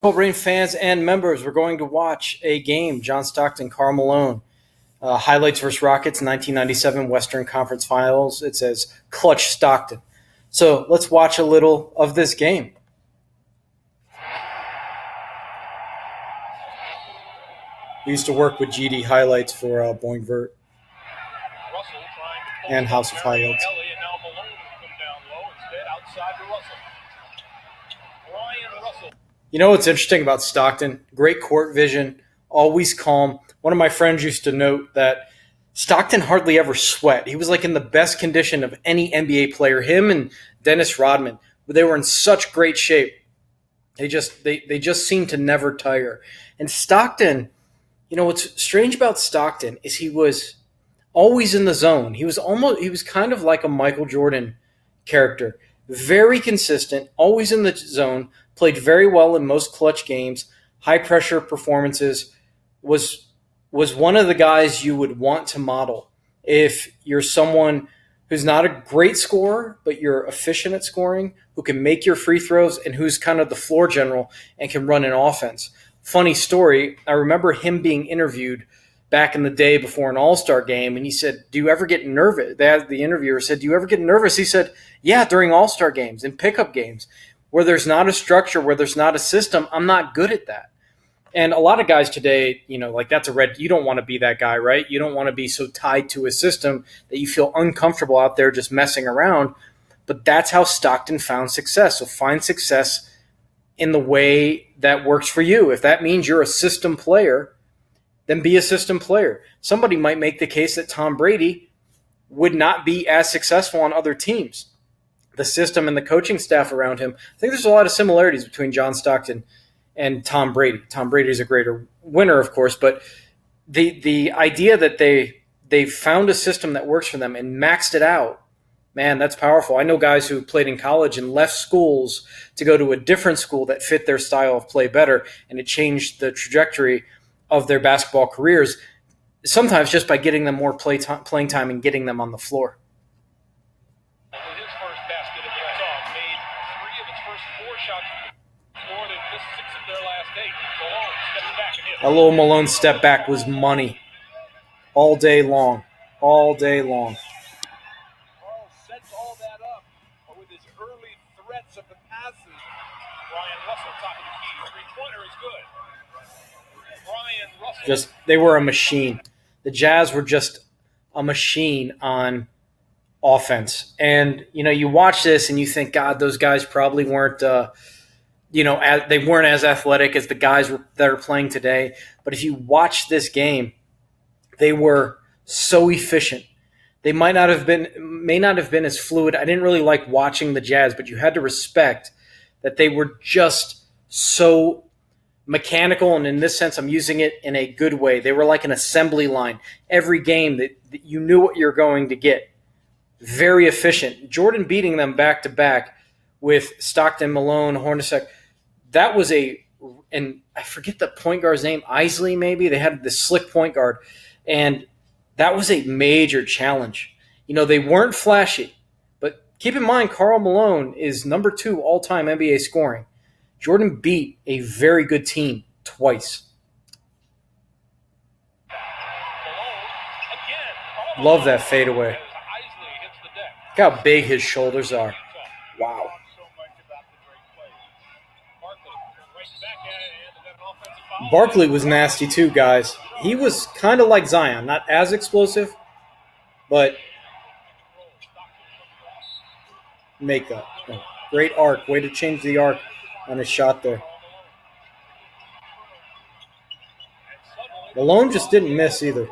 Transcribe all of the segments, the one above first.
BasketballBrain fans and members, we're going to watch a game. John Stockton, Karl Malone. Highlights versus Rockets, 1997 Western Conference Finals. It says Clutch Stockton. So let's watch a little of this game. We used to work with GD highlights for Boing Vert and House of Highlights. You know what's interesting about Stockton? Great court vision, always calm. One of my friends used to note that Stockton hardly ever sweat. He was like in the best condition of any NBA player. Him and Dennis Rodman, they were in such great shape. They just seemed to never tire. And Stockton, you know what's strange about Stockton is he was always in the zone. He was kind of like a Michael Jordan character. Very consistent, always in the zone, played very well in most clutch games, high pressure performances, was one of the guys you would want to model if you're someone who's not a great scorer, but you're efficient at scoring, who can make your free throws, and who's kind of the floor general and can run an offense. Funny story, I remember him being interviewed back in the day before an All-Star game, and he said, "Do you ever get nervous?" The interviewer said, "Do you ever get nervous?" He said, "Yeah, during All-Star games and pickup games where there's not a structure, where there's not a system. I'm not good at that." And a lot of guys today, like that's you don't want to be that guy, right? You don't want to be so tied to a system that you feel uncomfortable out there just messing around. But that's how Stockton found success. So find success in the way that works for you. If that means you're a system player, then be a system player. Somebody might make the case that Tom Brady would not be as successful on other teams. The system and the coaching staff around him, I think there's a lot of similarities between John Stockton and Tom Brady. Tom Brady is a greater winner, of course, but the idea that they found a system that works for them and maxed it out, man, that's powerful. I know guys who played in college and left schools to go to a different school that fit their style of play better, and it changed the trajectory of their basketball careers, sometimes just by getting them more playing time and getting them on the floor. His first basket of Utah made 3 of his first 4 shots more than just 6 of their last 8. Malone steps back and hits. A little Malone step back was money all day long. All day long. Karl sets all that up with his early threats of the passes. Brian Russell top of the key. 3-pointer is good. Brian Russell. They were a machine. The Jazz were just a machine on offense. And, you watch this and you think, God, those guys probably weren't, they weren't as athletic as the guys that are playing today. But if you watch this game, they were so efficient. They may not have been as fluid. I didn't really like watching the Jazz, but you had to respect that they were just so mechanical, and in this sense, I'm using it in a good way. They were like an assembly line. Every game that you knew what you're going to get. Very efficient. Jordan beating them back-to-back with Stockton, Malone, Hornacek. That was and I forget the point guard's name, Isley maybe. They had this slick point guard, and that was a major challenge. They weren't flashy, but keep in mind, Karl Malone is number 2 all-time NBA scoring. Jordan beat a very good team twice. Love that fadeaway. Look how big his shoulders are. Wow. Barkley was nasty too, guys. He was kind of like Zion, not as explosive, but makeup. Great arc. Way to change the arc on his shot there. Malone just didn't miss either.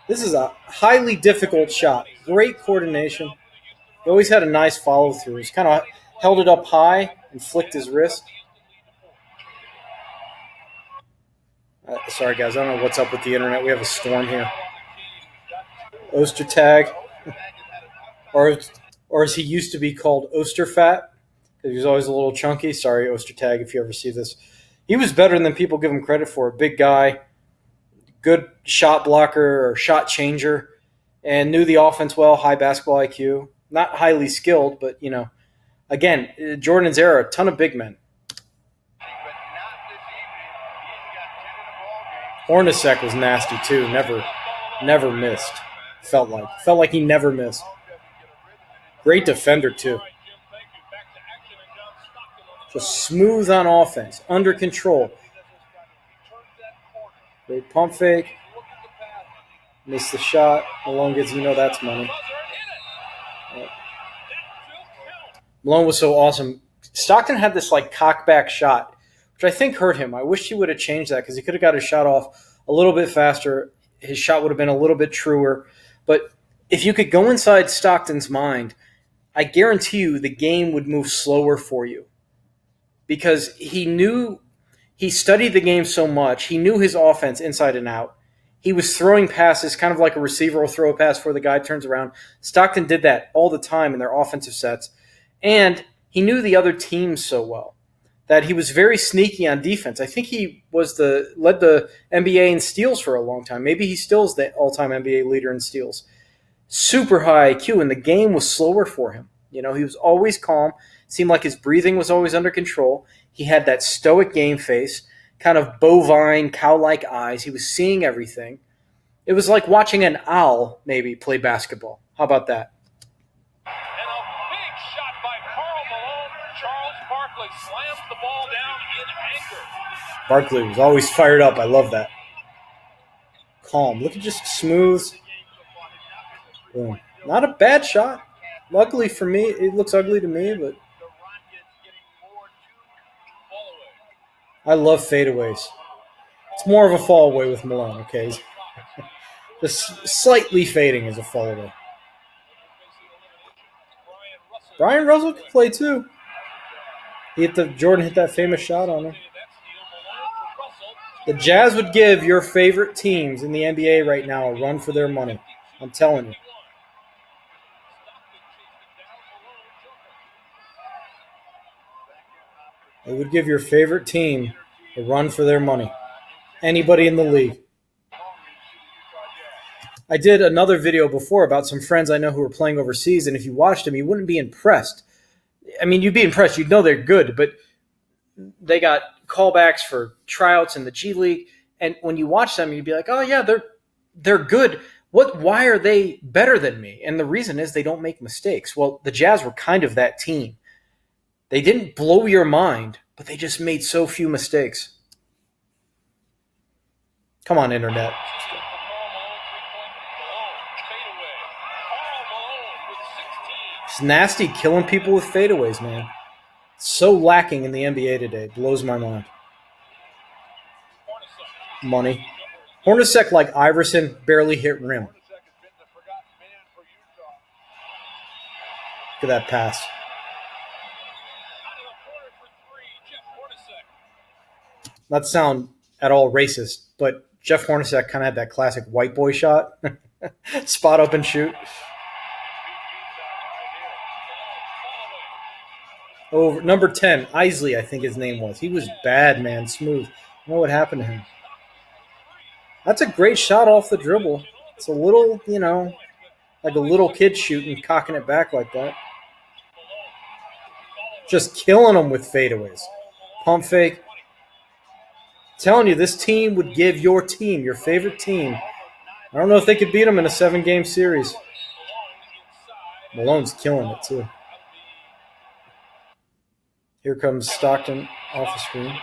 This is a highly difficult shot. Great coordination. He always had a nice follow-through. He's kind of held it up high and flicked his wrist. Sorry, guys. I don't know what's up with the internet. We have a storm here. Ostertag. Or as he used to be called, Osterfat. He was always a little chunky. Sorry, Ostertag, if you ever see this. He was better than people give him credit for. Big guy, good shot blocker or shot changer, and knew the offense well, high basketball IQ. Not highly skilled, but, again, Jordan's era, a ton of big men. But not this Hornacek was nasty too. Never missed. Felt like he never missed. Great defender too. Just smooth on offense, under control. Great pump fake. Missed the shot. Malone gets, that's money. Malone was so awesome. Stockton had this cockback shot, which I think hurt him. I wish he would have changed that because he could have got his shot off a little bit faster. His shot would have been a little bit truer. But if you could go inside Stockton's mind, I guarantee you the game would move slower for you. Because he studied the game so much. He knew his offense inside and out. He was throwing passes kind of like a receiver will throw a pass before the guy turns around. Stockton did that all the time in their offensive sets. And he knew the other teams so well that he was very sneaky on defense. I think he led the NBA in steals for a long time. Maybe he still is the all-time NBA leader in steals. Super high IQ, and the game was slower for him. He was always calm. Seemed like his breathing was always under control. He had that stoic game face, kind of bovine, cow-like eyes. He was seeing everything. It was like watching an owl maybe play basketball. How about that? And a big shot by Karl Malone. Charles Barkley slams the ball down in anger. Barkley was always fired up. I love that. Calm. Look at just smooth. Boom. Not a bad shot. Luckily for me, it looks ugly to me, but I love fadeaways. It's more of a fall away with Malone, okay? Just slightly fading is a fall away. Brian Russell could play too. Jordan hit that famous shot on him. The Jazz would give your favorite teams in the NBA right now a run for their money. I'm telling you. They would give your favorite team a run for their money. Anybody in the league. I did another video before about some friends I know who were playing overseas, and if you watched them, you wouldn't be impressed. I mean, you'd be impressed. You'd know they're good, but they got callbacks for tryouts in the G League, and when you watch them, you'd be like, oh, yeah, they're good. Why are they better than me? And the reason is they don't make mistakes. Well, the Jazz were kind of that team. They didn't blow your mind, but they just made so few mistakes. Come on, Internet. It's nasty killing people with fadeaways, man. It's so lacking in the NBA today. It blows my mind. Money. Hornacek, like Iverson, barely hit rim. Look at that pass. Not to sound at all racist, but Jeff Hornacek kind of had that classic white boy shot. Spot up and shoot. Over number 10, Isley, I think his name was. He was bad, man. Smooth. I don't know what happened to him. That's a great shot off the dribble. It's a little, like a little kid shooting, cocking it back like that. Just killing them with fadeaways. Pump fake. Telling you, this team would give your team, your favorite team. I don't know if they could beat them in a 7-game series. Malone's killing it, too. Here comes Stockton off the screen.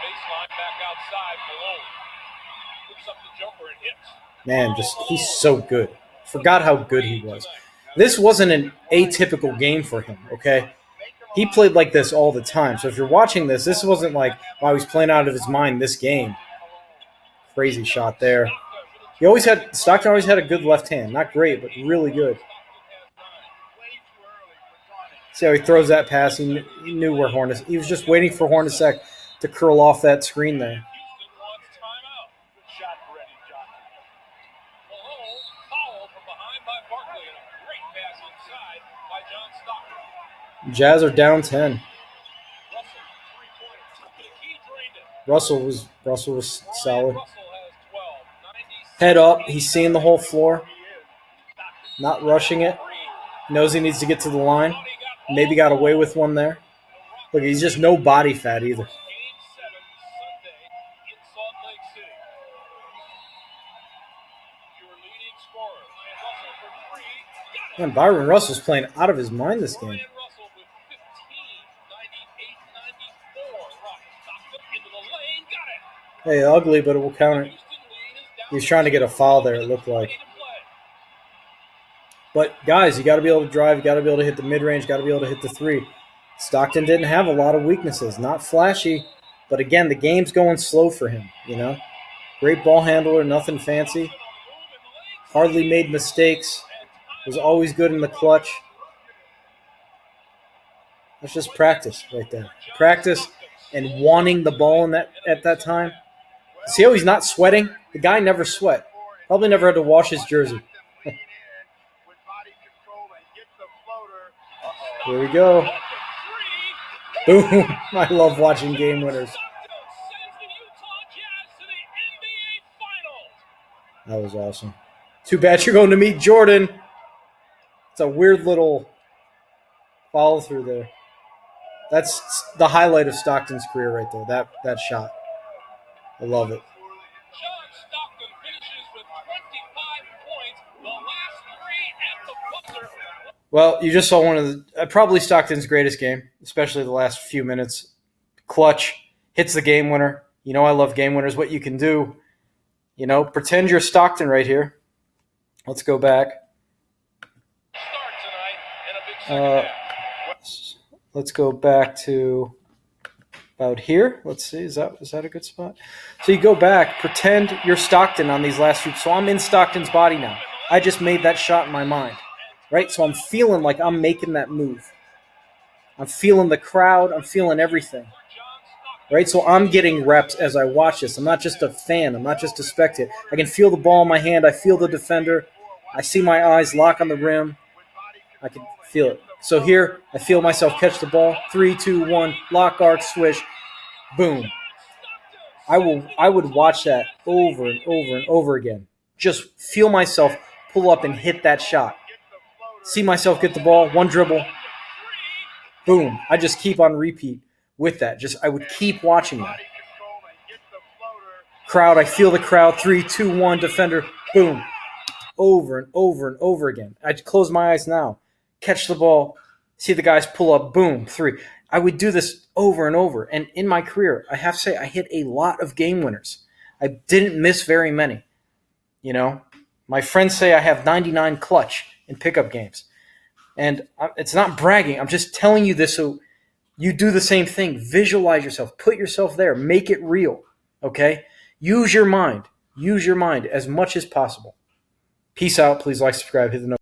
Man, he's so good. Forgot how good he was. This wasn't an atypical game for him, okay? He played like this all the time. So if you're watching this wasn't like, wow, he's playing out of his mind this game. Crazy shot there. Stockton always had a good left hand. Not great, but really good. See how he throws that pass? He knew where Hornacek. He was just waiting for Hornacek to curl off that screen there. Jazz are down 10. Russell was solid. Head up. He's seeing the whole floor. Not rushing it. Knows he needs to get to the line. Maybe got away with one there. Look, he's just no body fat either. scorer. Ryan Russell for three. Got it. Man, Byron Russell's playing out of his mind this game. Ryan Russell with 15, 98-94. Rockets Stockton into the lane. Got it. Hey, ugly, but it will count it. Houston lead is down. He was trying to get a foul there, it looked like. 20 to play. But, guys, you got to be able to drive. You got to be able to hit the mid-range. Got to be able to hit the three. Stockton didn't have a lot of weaknesses. Not flashy. But, again, the game's going slow for him, you know. Great ball handler, nothing fancy. Hardly made mistakes. Was always good in the clutch. That's just practice right there. Practice and wanting the ball in at that time. See how he's not sweating? The guy never sweat. Probably never had to wash his jersey. Here we go. Boom. I love watching game winners. That was awesome. Too bad you're going to meet Jordan. It's a weird little follow through there. That's the highlight of Stockton's career right there, that shot. I love it. John Stockton finishes with 25 points, the last three at the buzzer. Well, you just saw one of the probably Stockton's greatest game, especially the last few minutes. Clutch, hits the game winner. You know I love game winners. What you can do, you know, pretend you're Stockton right here. Let's go back. Start tonight in a big second half. Let's go back to about here. Let's see. Is that a good spot? So you go back, pretend you're Stockton on these last few. So I'm in Stockton's body now. I just made that shot in my mind, right? So I'm feeling like I'm making that move. I'm feeling the crowd. I'm feeling everything, right? So I'm getting reps as I watch this. I'm not just a fan. I'm not just a spectator. I can feel the ball in my hand. I feel the defender. I see my eyes lock on the rim. I can feel it. So here, I feel myself catch the ball. 3, 2, 1, lock, arc, swish, boom. I would watch that over and over and over again. Just feel myself pull up and hit that shot. See myself get the ball, one dribble, boom. I just keep on repeat with that. I would keep watching that. Crowd, I feel the crowd. 3, 2, 1, defender, boom. Over and over and over again. I'd close my eyes now. Catch the ball, see the guys pull up, boom, 3. I would do this over and over. And in my career, I have to say, I hit a lot of game winners. I didn't miss very many. You know, my friends say I have 99 clutch in pickup games. And it's not bragging. I'm just telling you this so you do the same thing. Visualize yourself. Put yourself there. Make it real. Okay? Use your mind. Use your mind as much as possible. Peace out. Please like, subscribe, hit the notification.